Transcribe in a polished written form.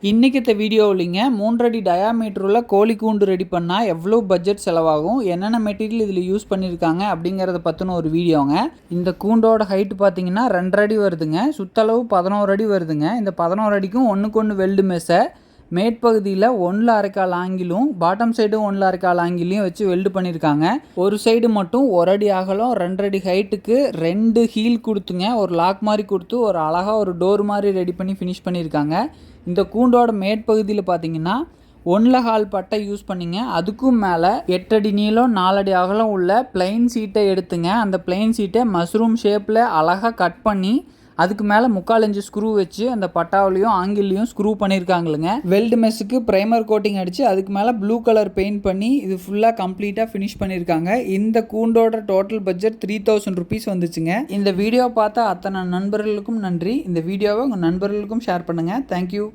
இன்றைக்கி இந்த வீடியோவிலிங்க 3 அடி டயாமீட்டர் உள்ள கோழி கூண்டு ரெடி பண்ணால் எவ்வளோ பட்ஜெட் செலவாகும், என்னென்ன மெட்டீரியல் இதில் யூஸ் பண்ணியிருக்காங்க அப்படிங்கிறத பற்றின ஒரு வீடியோங்க. இந்த கூண்டோட ஹைட்டு பார்த்தீங்கன்னா 2 அடி வருதுங்க. சுற்றளவு 11 அடி வருதுங்க. இந்த 11 அடிக்கும் ஒன்றுக்கு ஒன்று வெல்டு மெஸ்ஸை மேற்பகுதியில் 1 1/4 ஆங்கிலும் பாட்டம் சைடும் 1 1/4 ஆங்கிலையும் வச்சு வெல்டு பண்ணியிருக்காங்க. ஒரு சைடு மட்டும் 1 அடி அகலம் 2 அடி ஹைட்டுக்கு 2 ஹீல் கொடுத்துங்க, ஒரு லாக் மாதிரி கொடுத்து ஒரு அழகாக ஒரு டோர் மாதிரி ரெடி பண்ணி ஃபினிஷ் பண்ணியிருக்காங்க. இந்த கூண்டோட மேற்பகுதியில் பார்த்தீங்கன்னா 1 1/4 பட்டை யூஸ் பண்ணிங்க. அதுக்கும் மேலே 8 அடி நீளம் 4 அடி அகலம் உள்ள பிளைன் சீட்டை எடுத்துங்க. அந்த பிளைன் சீட்டை மஷ்ரூம் ஷேப்பில் அழகாக கட் பண்ணி அதுக்கு மேலே 3/4 இன்ச்சு ஸ்க்ரூ வச்சு அந்த பட்டாவிலையும் ஆங்கிலையும் ஸ்க்ரூ பண்ணியிருக்காங்களுங்க. வெல்டு மெஸ்ஸுக்கு ப்ரைமர் கோட்டிங் அடித்து அதுக்கு மேலே ப்ளூ கலர் பெயிண்ட் பண்ணி இது ஃபுல்லாக கம்ப்ளீட்டாக ஃபினிஷ் பண்ணியிருக்காங்க. இந்த கூண்டோட டோட்டல் பட்ஜெட் 3000 ருபீஸ் வந்துச்சுங்க. இந்த வீடியோ பார்த்தா அத்தனை நண்பர்களுக்கும் நன்றி. இந்த வீடியோவை உங்கள் நண்பர்களுக்கும் ஷேர் பண்ணுங்கள். தேங்க்யூ.